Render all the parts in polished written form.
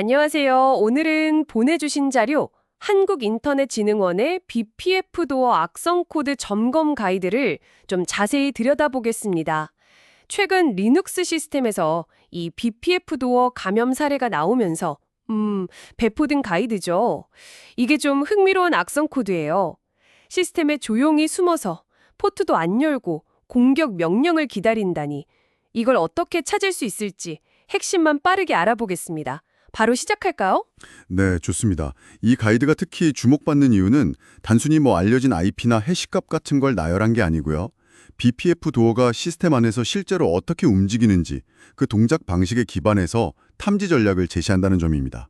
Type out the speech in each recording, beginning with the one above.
안녕하세요. 오늘은 보내주신 자료 한국인터넷진흥원의 BPF 도어 악성 코드 점검 가이드를 좀 자세히 들여다보겠습니다. 최근 리눅스 시스템에서 이 BPF 도어 감염 사례가 나오면서 배포된 가이드죠. 이게 좀 흥미로운 악성 코드예요. 시스템에 조용히 숨어서 포트도 안 열고 공격 명령을 기다린다니 이걸 어떻게 찾을 수 있을지 핵심만 빠르게 알아보겠습니다. 바로 시작할까요? 네, 좋습니다. 이 가이드가 특히 주목받는 이유는 단순히 알려진 IP나 해시값 같은 걸 나열한 게 아니고요. BPF 도어가 시스템 안에서 실제로 어떻게 움직이는지 그 동작 방식에 기반해서 탐지 전략을 제시한다는 점입니다.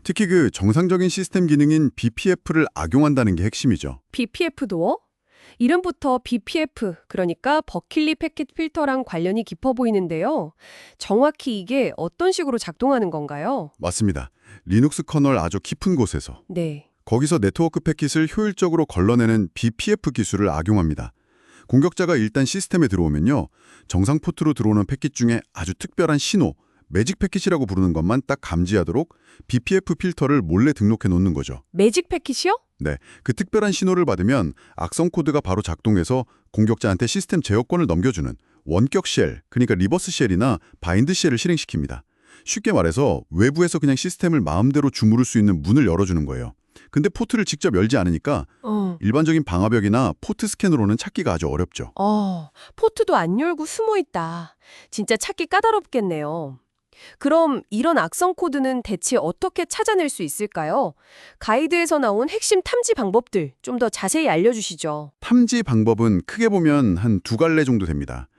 특히 그 정상적인 시스템 기능인 BPF를 악용한다는 게 핵심이죠. BPF 도어? 이름부터 BPF, 그러니까 버킬리 패킷 필터랑 관련이 깊어 보이는데요. 정확히 이게 어떤 식으로 작동하는 건가요? 맞습니다. 리눅스 커널 아주 깊은 곳에서 네. 거기서 네트워크 패킷을 효율적으로 걸러내는 BPF 기술을 악용합니다. 공격자가 일단 시스템에 들어오면요. 정상 포트로 들어오는 패킷 중에 아주 특별한 신호, 매직 패킷이라고 부르는 것만 딱 감지하도록 BPF 필터를 몰래 등록해 놓는 거죠. 매직 패킷이요? 네, 그 특별한 신호를 받으면 악성 코드가 바로 작동해서 공격자한테 시스템 제어권을 넘겨주는 원격 쉘, 그러니까 리버스 쉘이나 바인드 쉘을 실행시킵니다. 쉽게 말해서 외부에서 그냥 시스템을 마음대로 주무를 수 있는 문을 열어주는 거예요. 근데 포트를 직접 열지 않으니까 일반적인 방화벽이나 포트 스캔으로는 찾기가 아주 어렵죠. 포트도 안 열고 숨어 있다. 진짜 찾기 까다롭겠네요. 그럼 이런 악성 코드는 대체 어떻게 찾아낼 수 있을까요? 가이드에서 나온 핵심 탐지 방법들 좀 더 자세히 알려주시죠. 탐지 방법은 크게 보면 한 두 갈래 정도 됩니다.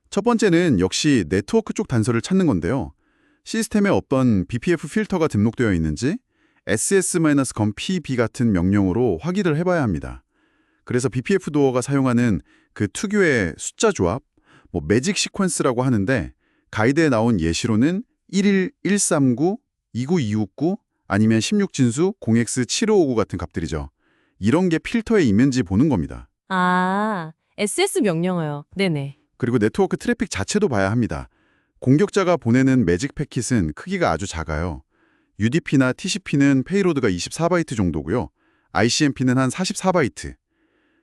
첫 번째는 역시 네트워크 쪽 단서를 찾는 건데요. 시스템에 어떤 BPF 필터가 등록되어 있는지 ss-compb 같은 명령으로 확인을 해봐야 합니다. 그래서 BPF 도어가 사용하는 그 특유의 숫자 조합, 매직 시퀀스라고 하는데 가이드에 나온 예시로는 11139, 29269 아니면 16진수 0x7559 같은 값들이죠. 이런 게 필터에 있는지 보는 겁니다. SS 명령어요. 네네. 그리고 네트워크 트래픽 자체도 봐야 합니다. 공격자가 보내는 매직 패킷은 크기가 아주 작아요. UDP나 TCP는 페이로드가 24바이트 정도고요. ICMP는 한 44바이트.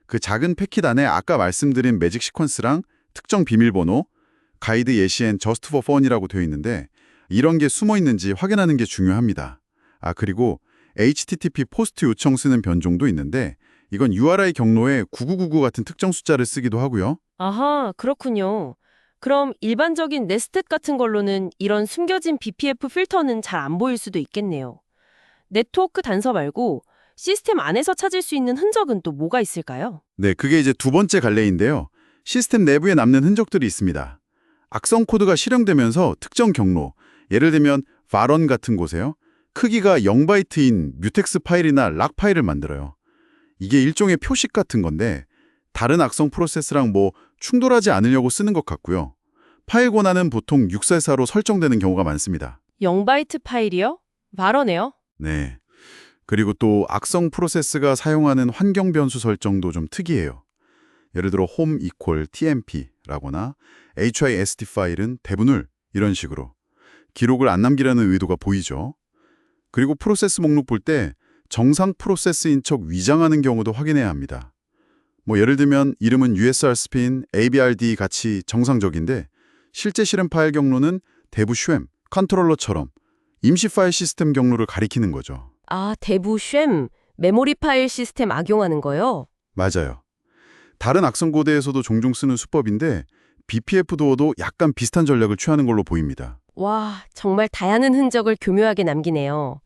그 작은 패킷 안에 아까 말씀드린 매직 시퀀스랑 특정 비밀번호, 가이드 예시엔 just for fun이라고 되어 있는데 이런 게 숨어 있는지 확인하는 게 중요합니다. 그리고 HTTP 포스트 요청 쓰는 변종도 있는데 이건 URI 경로에 9999 같은 특정 숫자를 쓰기도 하고요. 아하, 그렇군요. 그럼 일반적인 네스텟 같은 걸로는 이런 숨겨진 BPF 필터는 잘 안 보일 수도 있겠네요. 네트워크 단서 말고 시스템 안에서 찾을 수 있는 흔적은 또 뭐가 있을까요? 네, 그게 이제 두 번째 갈래인데요. 시스템 내부에 남는 흔적들이 있습니다. 악성 코드가 실행되면서 특정 경로, 예를 들면 varun 같은 곳에요. 크기가 0바이트인 뮤텍스 파일이나 락 파일을 만들어요. 이게 일종의 표식 같은 건데 다른 악성 프로세스랑 충돌하지 않으려고 쓰는 것 같고요. 파일 권한은 보통 644로 설정되는 경우가 많습니다. 0바이트 파일이요? varun이요? 네. 그리고 또 악성 프로세스가 사용하는 환경 변수 설정도 좀 특이해요. 예를 들어 home equal tmp라거나 HIST 파일은 대분을 이런 식으로 기록을 안 남기려는 의도가 보이죠. 그리고 프로세스 목록 볼 때 정상 프로세스인 척 위장하는 경우도 확인해야 합니다. 예를 들면 이름은 usr-spin, abrd 같이 정상적인데 실제 실행 파일 경로는 대부 쉘, 컨트롤러처럼 임시 파일 시스템 경로를 가리키는 거죠. 대부 쉘, 메모리 파일 시스템 악용하는 거요? 맞아요. 다른 악성 코드에서도 종종 쓰는 수법인데 BPF 도어도 약간 비슷한 전략을 취하는 걸로 보입니다. 와, 정말 다양한 흔적을 교묘하게 남기네요.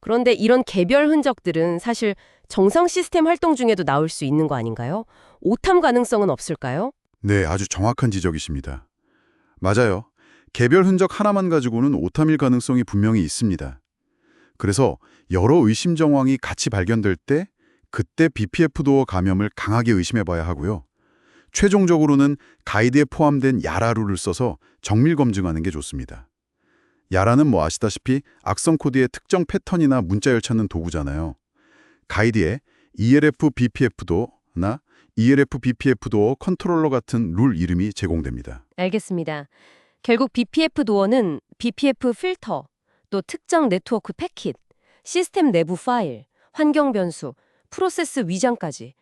그런데 이런 개별 흔적들은 사실 정상 시스템 활동 중에도 나올 수 있는 거 아닌가요? 오탐 가능성은 없을까요? 네, 아주 정확한 지적이십니다. 맞아요. 개별 흔적 하나만 가지고는 오탐일 가능성이 분명히 있습니다. 그래서 여러 의심 정황이 같이 발견될 때 그때 BPF 도어 감염을 강하게 의심해봐야 하고요. 최종적으로는 가이드에 포함된 야라룰을 써서 정밀 검증하는 게 좋습니다. 야라는 아시다시피 악성 코드의 특정 패턴이나 문자열 찾는 도구잖아요. 가이드에 ELF BPF 도어나 ELF BPF 도어 컨트롤러 같은 룰 이름이 제공됩니다. 알겠습니다. 결국 BPF 도어는 BPF 필터, 또 특정 네트워크 패킷, 시스템 내부 파일, 환경 변수, 프로세스 위장까지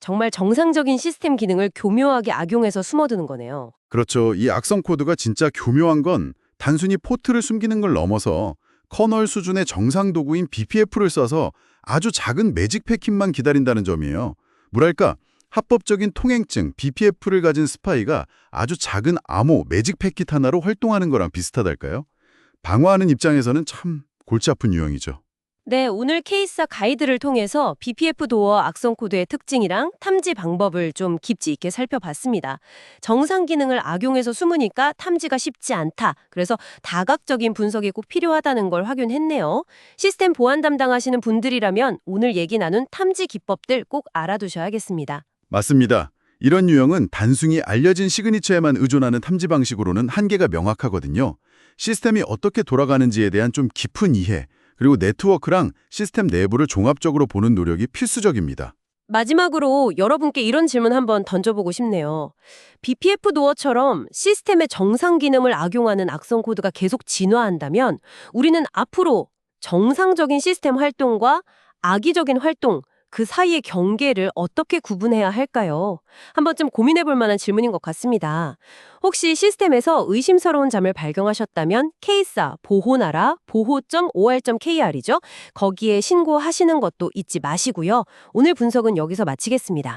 정말 정상적인 시스템 기능을 교묘하게 악용해서 숨어드는 거네요. 그렇죠. 이 악성 코드가 진짜 교묘한 건 단순히 포트를 숨기는 걸 넘어서 커널 수준의 정상 도구인 BPF를 써서 아주 작은 매직 패킷만 기다린다는 점이에요. 뭐랄까, 합법적인 통행증 BPF를 가진 스파이가 아주 작은 암호 매직 패킷 하나로 활동하는 거랑 비슷하달까요? 방어하는 입장에서는 참 골치 아픈 유형이죠. 네, 오늘 케이스와 가이드를 통해서 BPF 도어 악성 코드의 특징이랑 탐지 방법을 좀 깊이 있게 살펴봤습니다. 정상 기능을 악용해서 숨으니까 탐지가 쉽지 않다. 그래서 다각적인 분석이 꼭 필요하다는 걸 확인했네요. 시스템 보안 담당하시는 분들이라면 오늘 얘기 나눈 탐지 기법들 꼭 알아두셔야겠습니다. 맞습니다. 이런 유형은 단순히 알려진 시그니처에만 의존하는 탐지 방식으로는 한계가 명확하거든요. 시스템이 어떻게 돌아가는지에 대한 좀 깊은 이해, 그리고 네트워크랑 시스템 내부를 종합적으로 보는 노력이 필수적입니다. 마지막으로 여러분께 이런 질문 한번 던져보고 싶네요. BPF 도어처럼 시스템의 정상 기능을 악용하는 악성 코드가 계속 진화한다면 우리는 앞으로 정상적인 시스템 활동과 악의적인 활동, 그 사이의 경계를 어떻게 구분해야 할까요? 한 번쯤 고민해볼 만한 질문인 것 같습니다. 혹시 시스템에서 의심스러운 점을 발견하셨다면 케이사 보호나라 보호.or.kr이죠. 거기에 신고하시는 것도 잊지 마시고요. 오늘 분석은 여기서 마치겠습니다.